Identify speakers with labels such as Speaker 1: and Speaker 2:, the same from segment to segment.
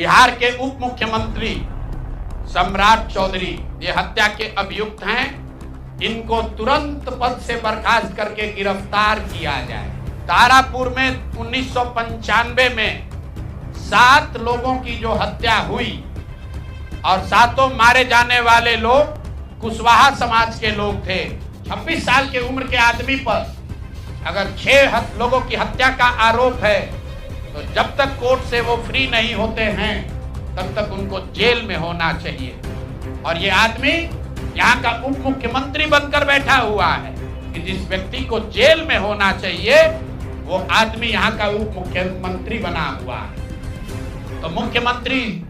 Speaker 1: बिहार के उप मुख्यमंत्री सम्राट चौधरी ये हत्या के अभियुक्त हैं। इनको तुरंत पद से बर्खास्त करके गिरफ्तार किया जाए। तारापुर में 1995 में 7 लोगों की जो हत्या हुई और 7 मारे जाने वाले लोग कुशवाहा समाज के लोग थे। 26 साल के उम्र के आदमी पर अगर 6 लोगों की हत्या का आरोप है तो जब तक कोर्ट से वो फ्री नहीं होते हैं तब तक उनको जेल में होना चाहिए। और ये आदमी यहाँ का उप मुख्यमंत्री बनकर बैठा हुआ है कि जिस व्यक्ति को जेल में होना चाहिए वो आदमी यहाँ का उप मुख्यमंत्री बना हुआ है। तो मुख्यमंत्री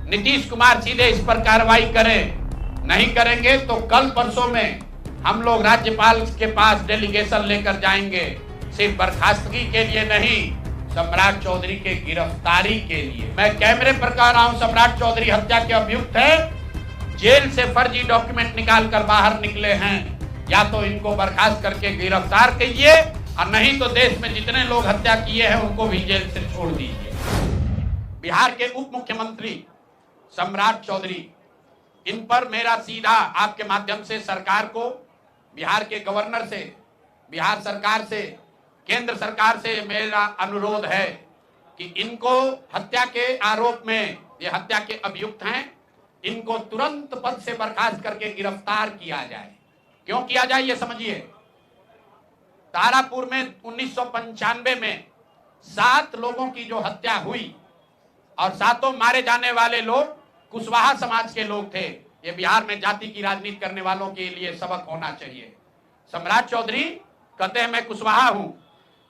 Speaker 1: नीतीश कुमार सीधे इस पर कार्रवाई करें। नहीं करेंगे तो कल परसों में हम लोग राज्यपाल के पास डेलीगेशन लेकर जाएंगे, सिर्फ बर्खास्तगी के लिए नहीं, सम्राट चौधरी के गिरफ्तारी के लिए। मैं कैमरे पर कह रहा हूं, सम्राट चौधरी हत्या के अभियुक्त है। जेल से फर्जी डॉक्यूमेंट निकाल कर बाहर निकले हैं। या तो इनको बर्खास्त करके गिरफ्तार कीजिए और नहीं तो देश में जितने लोग हत्या किए हैं उनको भी जेल से छोड़ दीजिए। बिहार के उप मुख्यमंत्री सम्राट चौधरी, इन पर मेरा सीधा आपके माध्यम से सरकार को, बिहार के गवर्नर से, बिहार सरकार से, केंद्र सरकार से मेरा अनुरोध है कि इनको हत्या के आरोप में, ये हत्या के अभियुक्त हैं, इनको तुरंत पद से बर्खास्त करके गिरफ्तार किया जाए। क्यों किया जाए ये समझिए। तारापुर में 1995 में 7 लोगों की जो हत्या हुई और 7 मारे जाने वाले लोग कुशवाहा समाज के लोग थे। ये बिहार में जाति की राजनीति करने वालों के लिए सबक होना चाहिए। सम्राट चौधरी कहते हैं मैं कुशवाहा हूं।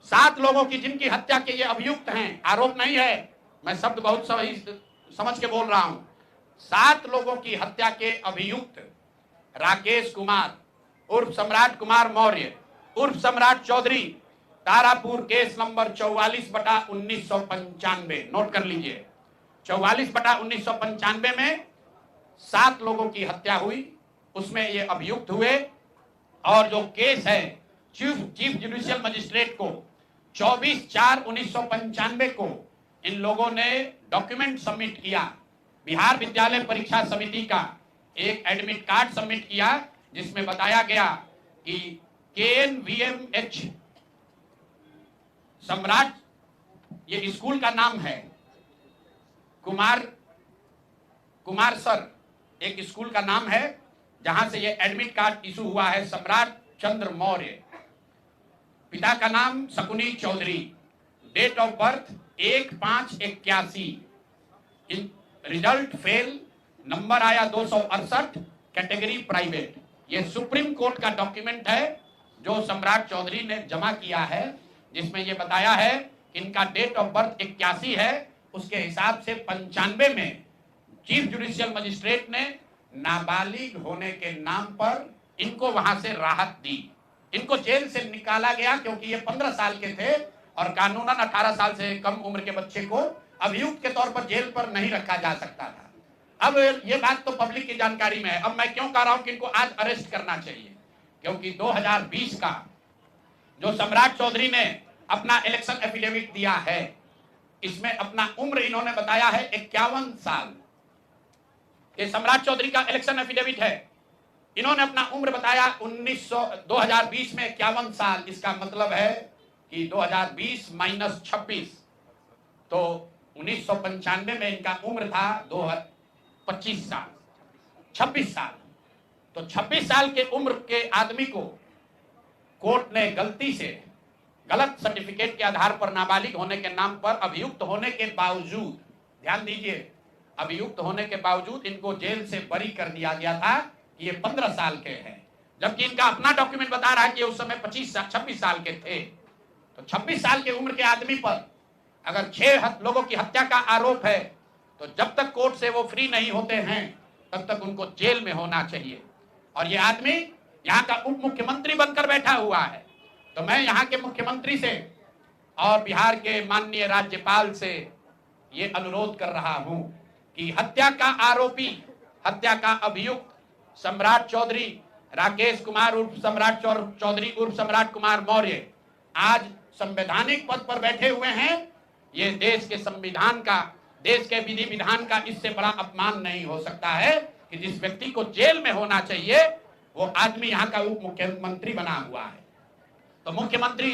Speaker 1: 7 लोगों की जिनकी हत्या के ये अभियुक्त हैं, आरोप नहीं है, मैं शब्द बहुत सही समझ के बोल रहा हूं। 7 लोगों की हत्या के अभियुक्त राकेश कुमार उर्फ सम्राट कुमार मौर्य उर्फ Samrat Choudhary, Tarapur case number 44/1995, note कर लीजिए। 44/1995 में 7 लोगों की हत्या हुई, उसमें ये अभियुक्त हुए। और जो केस है चीफ जुडिशियल मजिस्ट्रेट को 24/4/1995 को इन लोगों ने डॉक्यूमेंट सबमिट किया। बिहार विद्यालय परीक्षा समिति का एक एडमिट कार्ड सबमिट किया जिसमें बताया गया कि KNVMH सम्राट, ये स्कूल का नाम है, कुमार सर एक स्कूल का नाम है जहां से ये एडमिट कार्ड इशू हुआ है। सम्राट चंद्र मौर्य, पिता का नाम Shakuni Choudhary, date of birth 1/5/81, result fail, number आया 268, कैटेगरी प्राइवेट। ये सुप्रीम कोर्ट का डॉक्यूमेंट है जो सम्राट चौधरी ने जमा किया है, जिसमें ये बताया है कि इनका डेट ऑफ बर्थ 81 है। उसके हिसाब से 95 में चीफ जुडिशियल मजिस्ट्रेट ने नाबालिग होने के नाम पर इनको वहां से राहत दी। इनको जेल से निकाला गया क्योंकि ये 15 साल के थे और कानूनन 18 साल से कम उम्र के बच्चे को अभियुक्त के तौर पर जेल पर नहीं रखा जा सकता था। अब ये बात तो पब्लिक की जानकारी में है। अब मैं क्यों कह रहा हूं कि इनको आज अरेस्ट करना चाहिए, क्योंकि 2020 का जो सम्राट चौधरी ने अपना इलेक्शन एफिडेविट दिया है, इसमें अपना उम्र इन्होंने बताया है 51 साल। ये सम्राट चौधरी का इलेक्शन एफिडेविट है। इन्होंने अपना उम्र बताया 2020 में 51 साल। इसका मतलब है कि 2020 - 26, तो 1995 में इनका उम्र था 25 साल, 26 साल। तो 26 साल के उम्र के आदमी को कोर्ट ने गलती से गलत सर्टिफिकेट के आधार पर नाबालिग होने के नाम पर अभियुक्त होने के बावजूद, ध्यान दीजिए, अभियुक्त होने के बावजूद इनको जेल से बरी कर दिया गया था कि ये 15 साल के हैं, जबकि इनका अपना डॉक्यूमेंट बता रहा है कि उस समय 26 साल के थे। तो 26 साल के उम्र के आदमी पर अगर 6 लोगों की हत्या का आरोप है तो जब तक कोर्ट से वो फ्री नहीं होते हैं तब तक उनको जेल में होना चाहिए। और ये आदमी यहाँ का उप मुख्यमंत्री बनकर बैठा हुआ है। तो मैं यहाँ के मुख्यमंत्री से और बिहार के माननीय राज्यपाल से ये अनुरोध कर रहा हूं कि हत्या का आरोपी, हत्या का अभियुक्त सम्राट चौधरी, राकेश कुमार उर्फ सम्राट चौधरी उर्फ सम्राट कुमार मौर्य आज संवैधानिक पद पर बैठे हुए हैं। ये देश के संविधान का, देश के विधि विधान का इससे बड़ा अपमान नहीं हो सकता है कि जिस व्यक्ति को जेल में होना चाहिए वो आदमी यहाँ का उप मुख्यमंत्री बना हुआ है। तो मुख्यमंत्री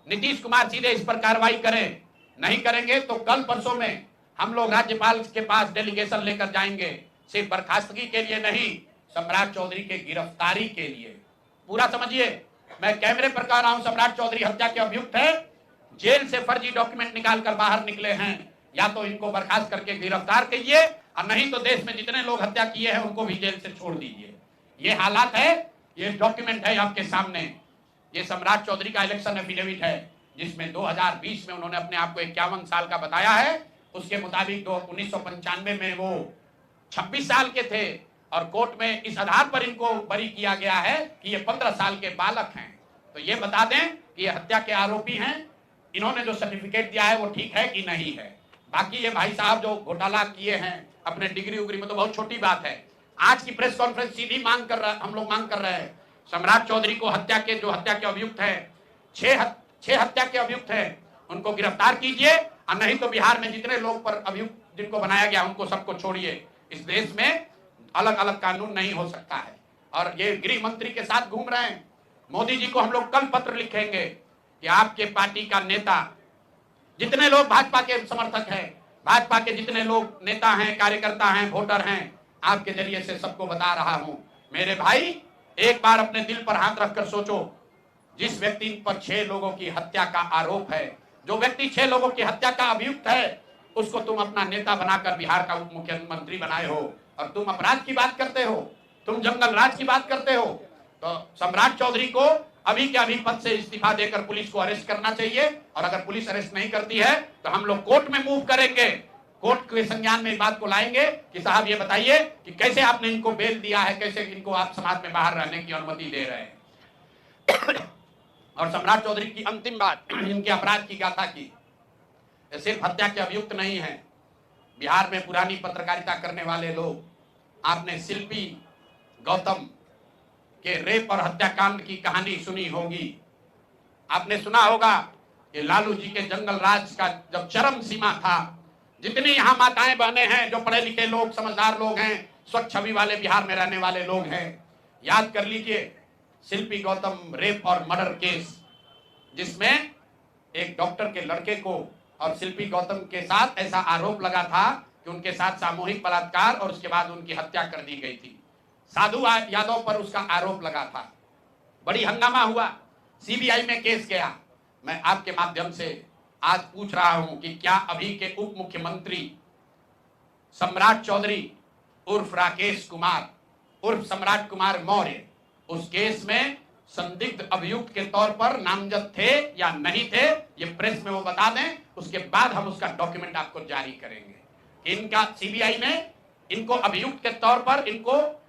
Speaker 1: नीतीश कुमार सीधे इस पर कार्रवाई करें, नहीं करेंगे तो कल परसों में हम लोग राज्यपाल के पास डेलीगेशन लेकर जाएंगे, सिर्फ बर्खास्तगी के लिए नहीं, सम्राट चौधरी के गिरफ्तारी के लिए। पूरा समझिए, मैं कैमरे पर कह रहा हूं, सम्राट चौधरी हत्या के अभियुक्त है, जेल से फर्जी डॉक्यूमेंट निकालकर बाहर निकले हैं, या तो इनको बर्खास्त करके गिरफ्तार कीजिए और नहीं तो देश में जितने लोग हत्या किए हैं उनको भी जेल से छोड़ दीजिए। ये हालात है, ये डॉक्यूमेंट है आपके सामने। ये सम्राट चौधरी का इलेक्शन एफिडेविट है जिसमें 2020 में उन्होंने अपने आप को 51 साल का बताया है। उसके मुताबिक 1995 में वो 26 साल के थे और कोर्ट में इस आधार पर इनको बरी किया गया है कि ये 15 साल के बालक हैं। तो ये बता दें कि ये हत्या के आरोपी हैं, इन्होंने जो सर्टिफिकेट दिया है वो ठीक है कि नहीं है। बाकी ये भाई साहब जो घोटाला किए हैं अपने डिग्री उग्री में तो बहुत छोटी बात है। आज की प्रेस कॉन्फ्रेंस सीधी हम लोग मांग कर रहे हैं, सम्राट चौधरी को हत्या के अभियुक्त है, 6 हत्या के अभियुक्त है, उनको गिरफ्तार कीजिए और नहीं तो बिहार में जितने लोग पर अभियुक्त जिनको बनाया गया उनको सबको छोड़िए। इस देश में अलग अलग कानून नहीं हो सकता है। और ये गृह मंत्री के साथ घूम रहे हैं। मोदी जी को हम लोग कल पत्र लिखेंगे कि आपके पार्टी का नेता, जितने लोग भाजपा के समर्थक हैं, भाजपा के जितने लोग नेता हैं, कार्यकर्ता हैं, वोटर हैं, आपके जरिए से सबको बता रहा हूं, मेरे भाई एक बार अपने दिल पर हाथ रखकर सोचो, जिस व्यक्ति पर 6 लोगों की हत्या का आरोप है, जो व्यक्ति 6 लोगों की हत्या का अभियुक्त है, उसको तुम अपना नेता बनाकर बिहार का उप मुख्यमंत्री बनाए हो और तुम अपराध की बात करते हो, तुम जंगल राज की बात करते हो। तो सम्राट चौधरी को अभी के अभी पद से इस्तीफा देकर पुलिस को अरेस्ट करना चाहिए और अगर पुलिस अरेस्ट नहीं करती है तो हम लोग कोर्ट में मूव करेंगे, कोर्ट के संज्ञान में इस बात को लाएंगे कि साहब ये बताइए कि कैसे आपने इनको बेल दिया है, कैसे इनको आप समाज में बाहर रहने की अनुमति दे रहे हैं। और सम्राट चौधरी की अंतिम बात, इनके अपराध की गाथा की, सिर्फ हत्या के अभियुक्त नहीं है। बिहार में पुरानी पत्रकारिता करने वाले लोग, आपने शिल्पी गौतम के रेप और हत्याकांड की कहानी सुनी होगी। आपने सुना होगा कि लालू जी के जंगल राज का जब चरम सीमा था, जितनी यहाँ माताएं बहने हैं, जो पढ़े लिखे लोग, समझदार लोग हैं, स्वच्छ छवि वाले बिहार में रहने वाले लोग हैं, याद कर लीजिए शिल्पी गौतम रेप और मर्डर केस, जिसमें एक डॉक्टर के लड़के को और शिल्पी गौतम के साथ ऐसा आरोप लगा था कि उनके साथ सामूहिक बलात्कार और उसके बाद उनकी हत्या कर दी गई थी। साधु यादव पर उसका आरोप लगा था, बड़ी हंगामा हुआ, सीबीआई में केस गया। मैं आपके माध्यम से आज पूछ रहा हूं कि क्या अभी के उप मुख्यमंत्री सम्राट चौधरी उर्फ राकेश कुमार उर्फ सम्राट कुमार मौर्य उस केस में संदिग्ध अभियुक्त के तौर पर नामजद थे या नहीं थे, ये प्रेस में वो बता दें, उसके बाद हम उसका डॉक्यूमेंट आपको जारी करेंगे। इनका सीबीआई ने इनको अभियुक्त के तौर पर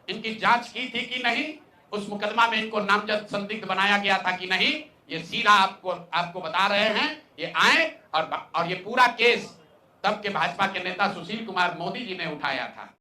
Speaker 1: इनकी जांच की थी कि नहीं, उस मुकदमा में इनको नामजद संदिग्ध बनाया गया था कि नहीं, ये सीधा आपको बता रहे हैं। ये आए और ये पूरा केस तब के भाजपा के नेता सुशील कुमार मोदी जी ने उठाया था।